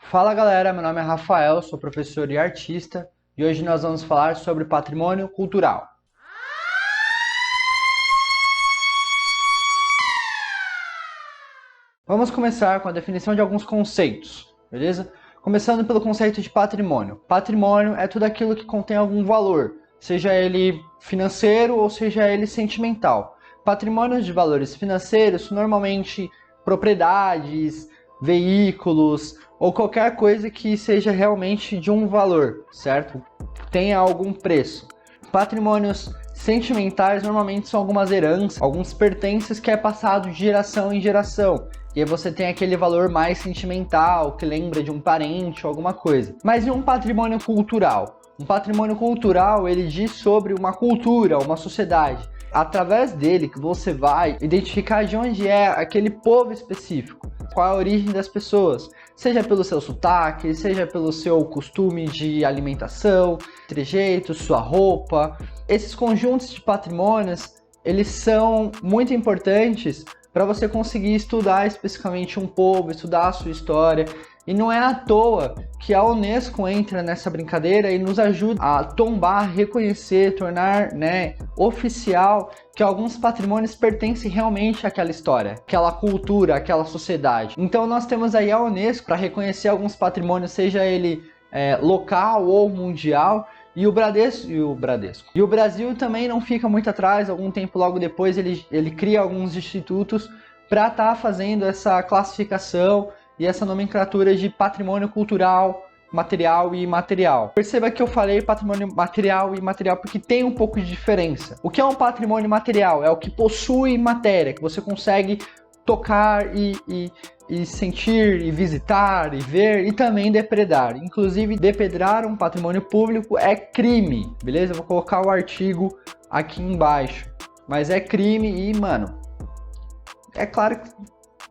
Fala galera, meu nome é Rafael, sou professor e artista e hoje nós vamos falar sobre patrimônio cultural. Vamos começar com a definição de alguns conceitos, beleza? Começando pelo conceito de patrimônio. Patrimônio é tudo aquilo que contém algum valor, seja ele financeiro ou seja ele sentimental. Patrimônios de valores financeiros são normalmente propriedades, veículos ou qualquer coisa que seja realmente de um valor, certo? Tenha algum preço. Patrimônios sentimentais normalmente são algumas heranças, alguns pertences que é passado de geração em geração. E aí você tem aquele valor mais sentimental, que lembra de um parente ou alguma coisa. Mas e um patrimônio cultural? Um patrimônio cultural, ele diz sobre uma cultura, uma sociedade. Através dele que você vai identificar de onde é aquele povo específico, qual é a origem das pessoas, seja pelo seu sotaque, seja pelo seu costume de alimentação, trejeito, sua roupa. Esses conjuntos de patrimônios, eles são muito importantes para você conseguir estudar especificamente um povo, estudar a sua história. E não é à toa que a Unesco entra nessa brincadeira e nos ajuda a tombar, reconhecer, tornar oficial que alguns patrimônios pertencem realmente àquela história, àquela cultura, àquela sociedade. Então nós temos aí a Unesco para reconhecer alguns patrimônios, seja ele local ou mundial. E o Bradesco. E o Brasil também não fica muito atrás. Algum tempo logo depois ele cria alguns institutos para estar fazendo essa classificação e essa nomenclatura de patrimônio cultural, material e imaterial. Perceba que eu falei patrimônio material e imaterial porque tem um pouco de diferença. O que é um patrimônio material? É o que possui matéria, que você consegue tocar e sentir, e visitar, e ver, e também depredar. Inclusive, depredar um patrimônio público é crime, beleza? Eu vou colocar o artigo aqui embaixo. Mas é crime e, mano, é claro que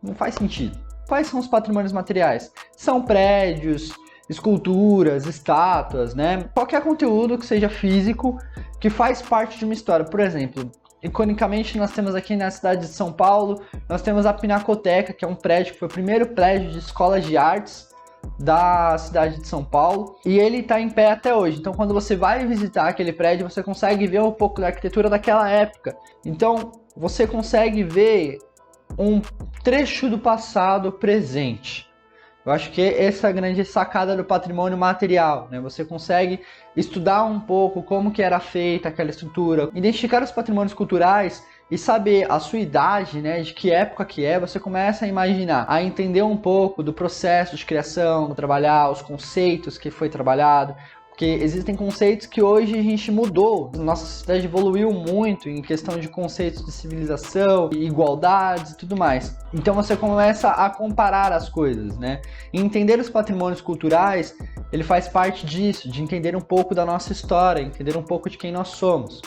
não faz sentido. Quais são os patrimônios materiais? São prédios, esculturas, estátuas, né? Qualquer conteúdo que seja físico, que faz parte de uma história. Por exemplo, iconicamente nós temos aqui na cidade de São Paulo, nós temos a Pinacoteca, que é um prédio, que foi o primeiro prédio de escola de artes da cidade de São Paulo, e ele está em pé até hoje. Então quando você vai visitar aquele prédio, você consegue ver um pouco da arquitetura daquela época. Então você consegue ver um trecho do passado presente. Eu acho que essa é a grande sacada do patrimônio material, né? Você consegue estudar um pouco como que era feita aquela estrutura, identificar os patrimônios culturais e saber a sua idade, né, de que época que é, você começa a imaginar, a entender um pouco do processo de criação, trabalhar os conceitos que foi trabalhado, porque existem conceitos que hoje a gente mudou, nossa sociedade evoluiu muito em questão de conceitos de civilização, igualdades e tudo mais. Então você começa a comparar as coisas, né? E entender os patrimônios culturais, ele faz parte disso, de entender um pouco da nossa história, entender um pouco de quem nós somos.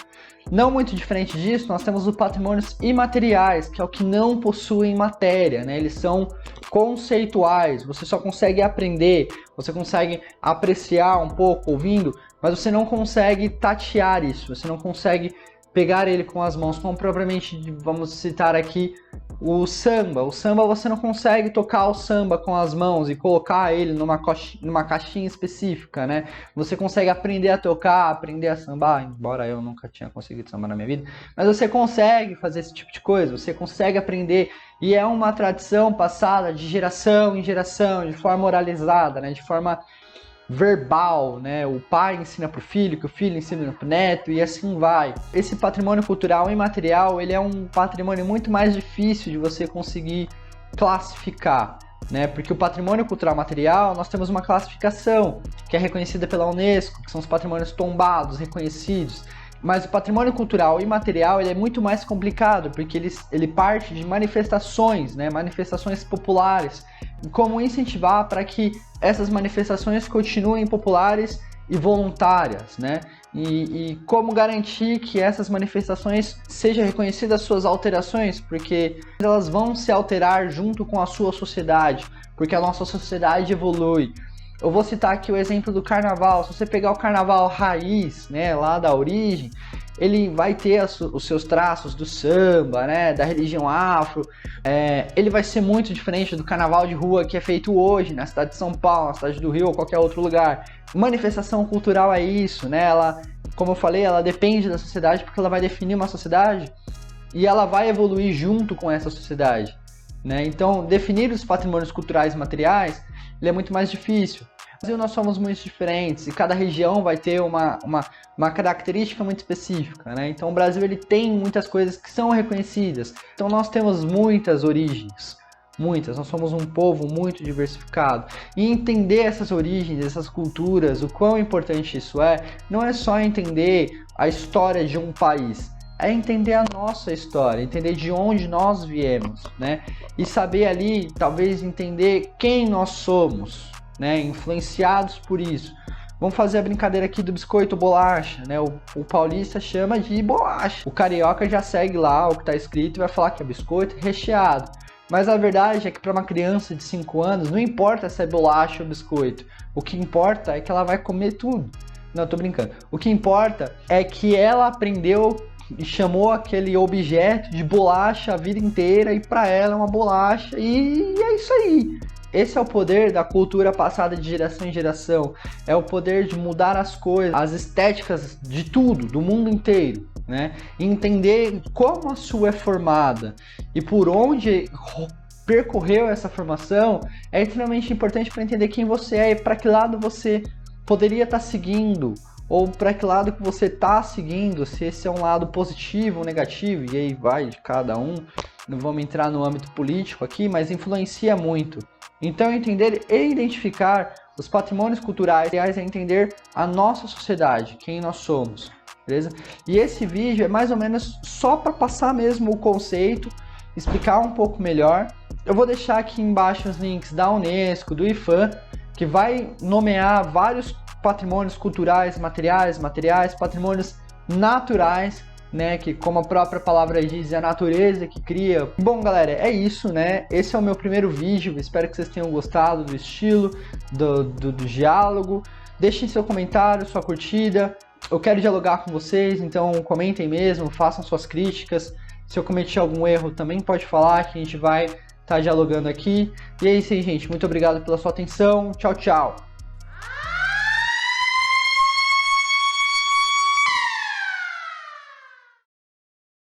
Não muito diferente disso, nós temos os patrimônios imateriais, que é o que não possuem matéria, né? Eles são conceituais, você só consegue aprender, você consegue apreciar um pouco ouvindo, mas você não consegue tatear isso, você não consegue pegar ele com as mãos, como propriamente, vamos citar aqui, o samba. O samba você não consegue tocar o samba com as mãos e colocar ele numa caixinha específica, né? Você consegue aprender a tocar, aprender a sambar, embora eu nunca tinha conseguido sambar na minha vida, mas você consegue fazer esse tipo de coisa, você consegue aprender, e é uma tradição passada de geração em geração, de forma oralizada, né? De forma verbal, né? O pai ensina para o filho, que o filho ensina para o neto e assim vai. Esse patrimônio cultural imaterial, ele é um patrimônio muito mais difícil de você conseguir classificar, né? Porque o patrimônio cultural material, nós temos uma classificação que é reconhecida pela Unesco, que são os patrimônios tombados, reconhecidos. Mas o patrimônio cultural imaterial, ele é muito mais complicado, porque ele parte de manifestações, né? Manifestações populares, e como incentivar para que essas manifestações continuem populares e voluntárias, né? E como garantir que essas manifestações sejam reconhecidas suas alterações, porque elas vão se alterar junto com a sua sociedade, porque a nossa sociedade evolui. Eu vou citar aqui o exemplo do carnaval. Se você pegar o carnaval raiz, né, lá da origem, ele vai ter os seus traços do samba, né, da religião afro, ele vai ser muito diferente do carnaval de rua que é feito hoje na cidade de São Paulo, na cidade do Rio ou qualquer outro lugar. Manifestação cultural é isso, né? Ela, como eu falei, ela depende da sociedade porque ela vai definir uma sociedade e ela vai evoluir junto com essa sociedade, né? Então, definir os patrimônios culturais materiais, ele é muito mais difícil. No Brasil nós somos muito diferentes e cada região vai ter uma característica muito específica, né? Então o Brasil ele tem muitas coisas que são reconhecidas. Então nós temos muitas origens, nós somos um povo muito diversificado. E entender essas origens, essas culturas, o quão importante isso não é só entender a história de um país, é entender a nossa história, entender de onde nós viemos, né? E saber ali, talvez entender quem nós somos, né, influenciados por isso. Vamos fazer a brincadeira aqui do biscoito bolacha, né? O paulista chama de bolacha. O carioca já segue lá o que está escrito e vai falar que é biscoito recheado. Mas a verdade é que para uma criança de 5 anos, não importa se é bolacha ou biscoito. O que importa é que ela vai comer tudo. Não, tô brincando. O que importa é que ela aprendeu e chamou aquele objeto de bolacha a vida inteira e para ela é uma bolacha e é isso aí. Esse é o poder da cultura passada de geração em geração, é o poder de mudar as coisas, as estéticas de tudo, do mundo inteiro, né? E entender como a sua é formada e por onde percorreu essa formação é extremamente importante para entender quem você é e para que lado você poderia estar seguindo, ou para que lado que você está seguindo, se esse é um lado positivo ou negativo, e aí vai de cada um. Não vamos entrar no âmbito político aqui, mas influencia muito. Então, entender e identificar os patrimônios culturais é entender a nossa sociedade, quem nós somos, beleza? E esse vídeo é mais ou menos só para passar mesmo o conceito, explicar um pouco melhor. Eu vou deixar aqui embaixo os links da Unesco, do IPHAN, que vai nomear vários patrimônios culturais, materiais, patrimônios naturais, né, que como a própria palavra diz, é a natureza que cria. Bom, galera, é isso, né? Esse é o meu primeiro vídeo, espero que vocês tenham gostado do estilo, do diálogo. Deixem seu comentário, sua curtida. Eu quero dialogar com vocês, então comentem mesmo, façam suas críticas. Se eu cometi algum erro, também pode falar que a gente vai estar dialogando aqui. E é isso aí, gente. Muito obrigado pela sua atenção. Tchau, tchau.